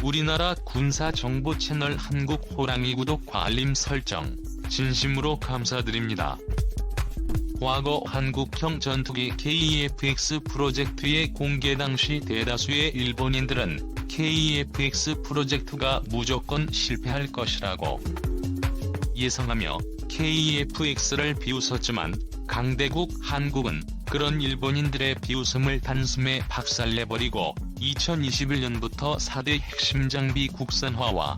우리나라 군사정보 채널 한국호랑이 구독과 알림 설정, 진심으로 감사드립니다. 과거 한국형 전투기 KF-X 프로젝트의 공개 당시 대다수의 일본인들은 KF-X 프로젝트가 무조건 실패할 것이라고 예상하며 KF-X를 비웃었지만 강대국 한국은 그런 일본인들의 비웃음을 단숨에 박살내버리고 2021년부터 4대 핵심 장비 국산화와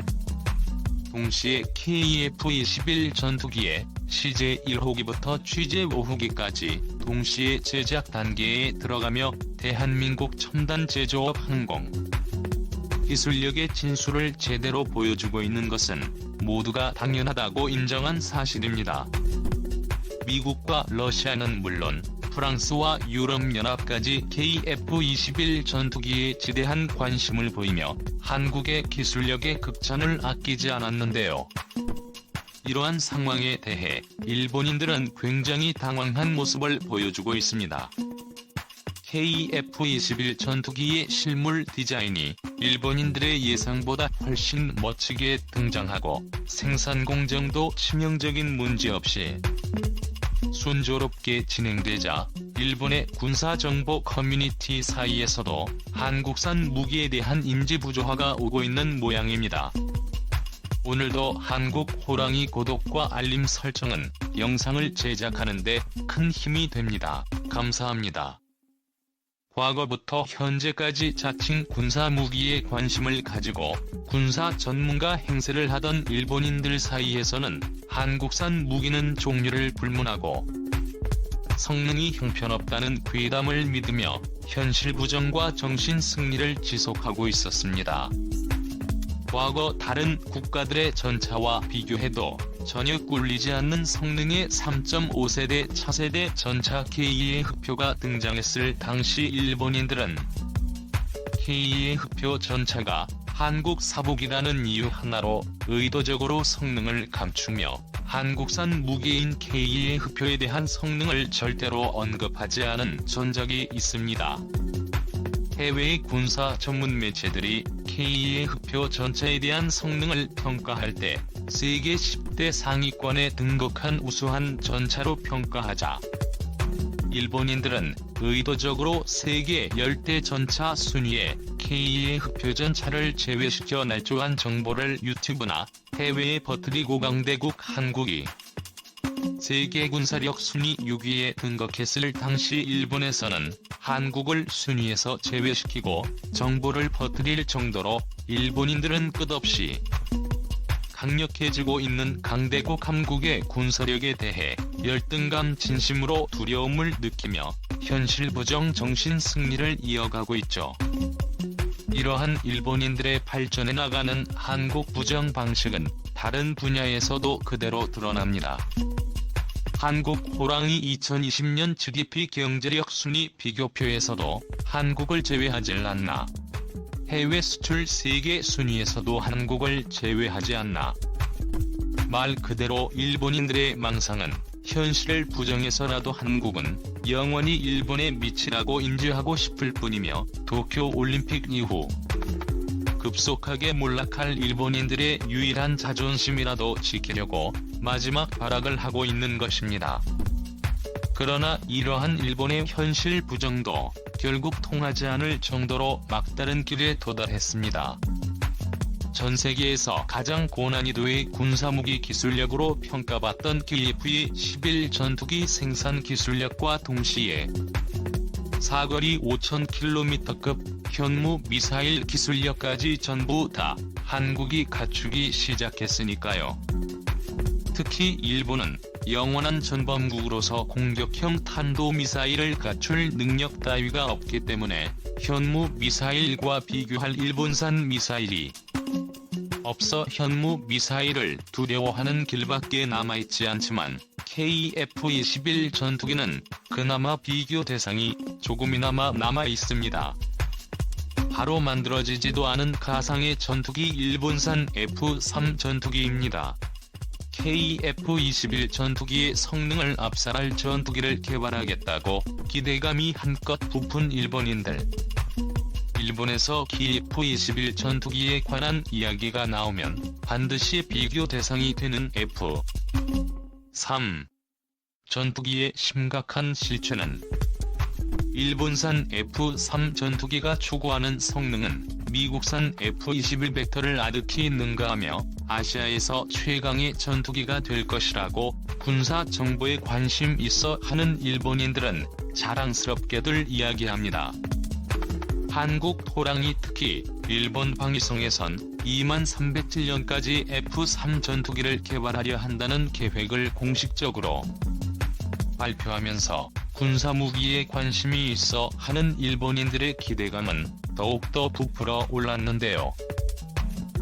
동시에 KF-21 전투기의 시제 1호기부터 취재 5호기까지 동시에 제작 단계에 들어가며 대한민국 첨단 제조업 항공 기술력의 진수를 제대로 보여주고 있는 것은 모두가 당연하다고 인정한 사실입니다. 미국과 러시아는 물론 프랑스와 유럽연합까지 KF-21 전투기에 지대한 관심을 보이며 한국의 기술력의 극찬을 아끼지 않았는데요. 이러한 상황에 대해 일본인들은 굉장히 당황한 모습을 보여주고 있습니다. KF-21 전투기의 실물 디자인이 일본인들의 예상보다 훨씬 멋지게 등장하고 생산 공정도 치명적인 문제 없이 순조롭게 진행되자 일본의 군사정보 커뮤니티 사이에서도 한국산 무기에 대한 인지 부조화가 오고 있는 모양입니다. 오늘도 한국 호랑이 구독과 알림 설정은 영상을 제작하는 데 큰 힘이 됩니다. 감사합니다. 과거부터 현재까지 자칭 군사 무기에 관심을 가지고 군사 전문가 행세를 하던 일본인들 사이에서는 한국산 무기는 종류를 불문하고 성능이 형편없다는 괴담을 믿으며 현실 부정과 정신 승리를 지속하고 있었습니다. 과거 다른 국가들의 전차와 비교해도 전혀 꿀리지 않는 성능의 3.5세대 차세대 전차 K의 흑표가 등장했을 당시 일본인들은 K의 흑표 전차가 한국 사복이라는 이유 하나로 의도적으로 성능을 감추며 한국산 무기인 K의 흑표에 대한 성능을 절대로 언급하지 않은 전적이 있습니다. 해외의 군사 전문 매체들이 K의 흑표 전차에 대한 성능을 평가할 때 세계 10대 상위권에 등극한 우수한 전차로 평가하자 일본인들은 의도적으로 세계 10대 전차 순위에 K의 흑표 전차를 제외시켜 날조한 정보를 유튜브나 해외에 퍼뜨리고 강대국 한국이 세계 군사력 순위 6위에 등극했을 당시 일본에서는 한국을 순위에서 제외시키고 정보를 퍼뜨릴 정도로 일본인들은 끝없이 강력해지고 있는 강대국 한국의 군사력에 대해 열등감 진심으로 두려움을 느끼며 현실 부정 정신 승리를 이어가고 있죠. 이러한 일본인들의 발전해 나가는 한국 부정 방식은 다른 분야에서도 그대로 드러납니다. 한국 호랑이 2020년 GDP 경제력 순위 비교표에서도 한국을 제외하지 않나. 해외 수출 세계 순위에서도 한국을 제외하지 않나. 말 그대로 일본인들의 망상은 현실을 부정해서라도 한국은 영원히 일본의 밑이라고 인지하고 싶을 뿐이며 도쿄 올림픽 이후 급속하게 몰락할 일본인들의 유일한 자존심이라도 지키려고 마지막 발악을 하고 있는 것입니다. 그러나 이러한 일본의 현실 부정도 결국 통하지 않을 정도로 막다른 길에 도달했습니다. 전 세계에서 가장 고난이도의 군사무기 기술력으로 평가받던 KF-21 전투기 생산 기술력과 동시에 사거리 5000km급 현무 미사일 기술력까지 전부 다 한국이 갖추기 시작했으니까요. 특히 일본은 영원한 전범국으로서 공격형 탄도미사일을 갖출 능력 따위가 없기 때문에 현무 미사일과 비교할 일본산 미사일이 없어 현무 미사일을 두려워하는 길밖에 남아있지 않지만 KF-21 전투기는 그나마 비교 대상이 조금이나마 남아있습니다. 바로 만들어지지도 않은 가상의 전투기 일본산 F-3 전투기입니다. KF-21 전투기의 성능을 압살할 전투기를 개발하겠다고 기대감이 한껏 부푼 일본인들. 일본에서 KF-21 전투기에 관한 이야기가 나오면 반드시 비교 대상이 되는 F-3 전투기의 심각한 실체는 일본산 F-3 전투기가 추구하는 성능은 미국산 F-21 벡터를 아득히 능가하며 아시아에서 최강의 전투기가 될 것이라고 군사 정보에 관심 있어 하는 일본인들은 자랑스럽게들 이야기합니다. 한국 호랑이 특히 일본 방위성에선 2307년까지 F-3 전투기를 개발하려 한다는 계획을 공식적으로 발표하면서 군사무기에 관심이 있어 하는 일본인들의 기대감은 더욱더 부풀어 올랐는데요.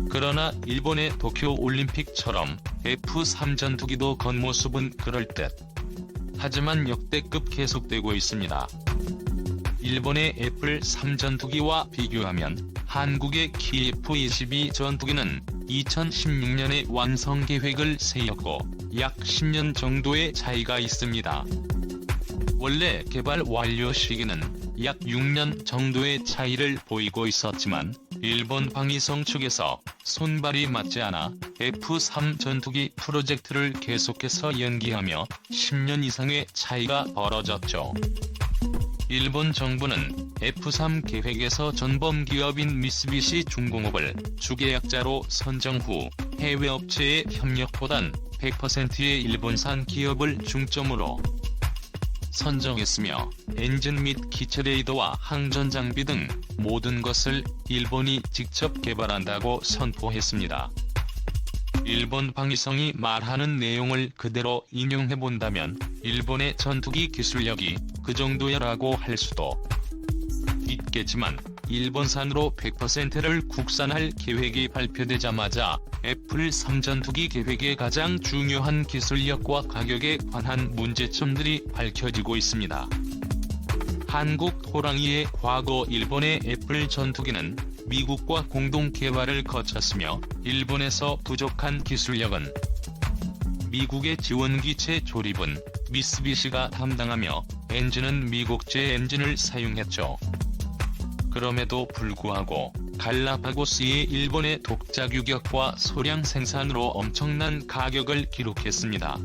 그러나 일본의 도쿄올림픽처럼 F-3 전투기도 겉모습은 그럴듯 하지만 역대급 계속되고 있습니다. 일본의 F-3 전투기와 비교하면 한국의 KF-22 전투기는 2016년에 완성 계획을 세웠고 약 10년 정도의 차이가 있습니다. 원래 개발 완료 시기는 약 6년 정도의 차이를 보이고 있었지만 일본 방위성 측에서 손발이 맞지 않아 F-3 전투기 프로젝트를 계속해서 연기하며 10년 이상의 차이가 벌어졌죠. 일본 정부는 F-3 계획에서 전범기업인 미쓰비시 중공업을 주계약자로 선정 후 해외 업체의 협력보단 100%의 일본산 기업을 중점으로 선정했으며 엔진 및 기체 레이더와 항전 장비 등 모든 것을 일본이 직접 개발한다고 선포했습니다. 일본 방위성이 말하는 내용을 그대로 인용해본다면 일본의 전투기 기술력이 그 정도야라고 할 수도 있겠지만 일본산으로 100%를 국산할 계획이 발표되자마자 F-3 전투기 계획의 가장 중요한 기술력과 가격에 관한 문제점들이 밝혀지고 있습니다. 한국 호랑이의 과거 일본의 F 전투기는 미국과 공동 개발을 거쳤으며 일본에서 부족한 기술력은 미국의 지원기체 조립은 미쓰비시가 담당하며 엔진은 미국제 엔진을 사용했죠. 그럼에도 불구하고 갈라파고스의 일본의 독자 규격과 소량 생산으로 엄청난 가격을 기록했습니다.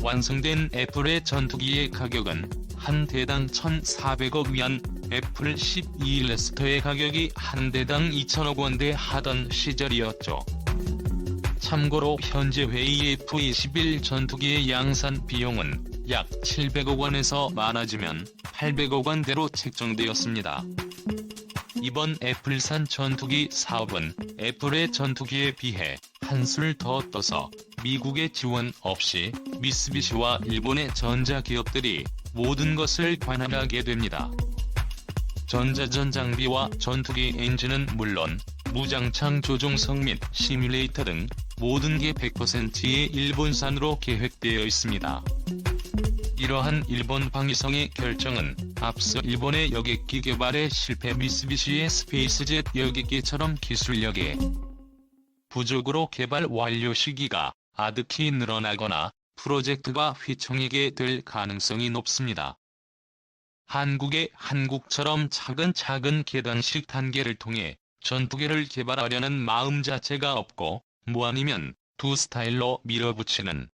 완성된 애플의 전투기의 가격은 한 대당 1,400억 위안, 애플 12 레스터의 가격이 한 대당 2,000억 원대 하던 시절이었죠. 참고로 현재 회의 F-21 전투기의 양산 비용은 약 700억 원에서 많아지면 800억 원대로 책정되었습니다. 이번 애플산 전투기 사업은 애플의 전투기에 비해 한술 더 떠서 미국의 지원 없이 미쓰비시와 일본의 전자기업들이 모든 것을 관할하게 됩니다. 전자전 장비와 전투기 엔진은 물론 무장창 조종석 및 시뮬레이터 등 모든 게 100%의 일본산으로 계획되어 있습니다. 이러한 일본 방위성의 결정은 앞서 일본의 여객기 개발에 실패 미쓰비시의 스페이스젯 여객기처럼 기술력의 부족으로 개발 완료 시기가 아득히 늘어나거나 프로젝트가 휘청이게 될 가능성이 높습니다. 한국의 한국처럼 차근차근 계단식 단계를 통해 전투기를 개발하려는 마음 자체가 없고 아니면 두 스타일로 밀어붙이는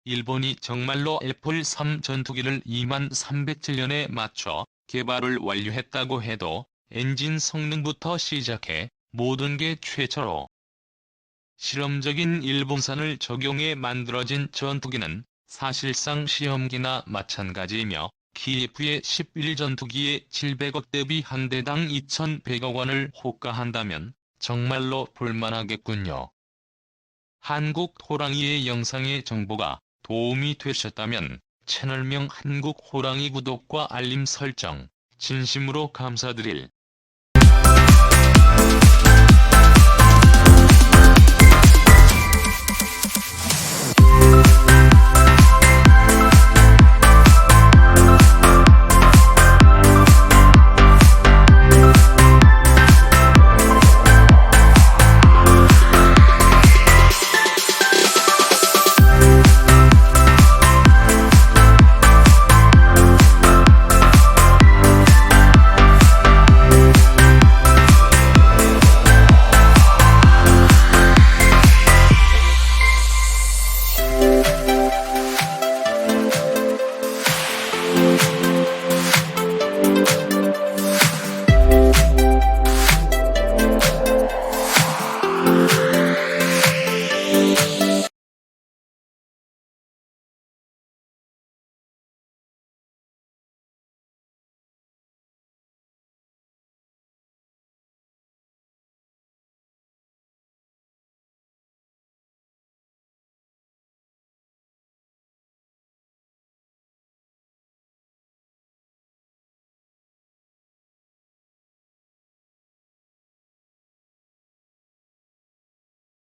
일본이 정말로 F-3 전투기를 2307년에 맞춰 개발을 완료했다고 해도 엔진 성능부터 시작해 모든 게 최초로 실험적인 일본산을 적용해 만들어진 전투기는 사실상 시험기나 마찬가지이며 KF의 11 전투기의 700억 대비 한 대당 2,100억 원을 호가한다면 정말로 볼만하겠군요. 한국 호랑이의 영상의 정보가 도움이 되셨다면 채널명 한국 호랑이 구독과 알림 설정 진심으로 감사드릴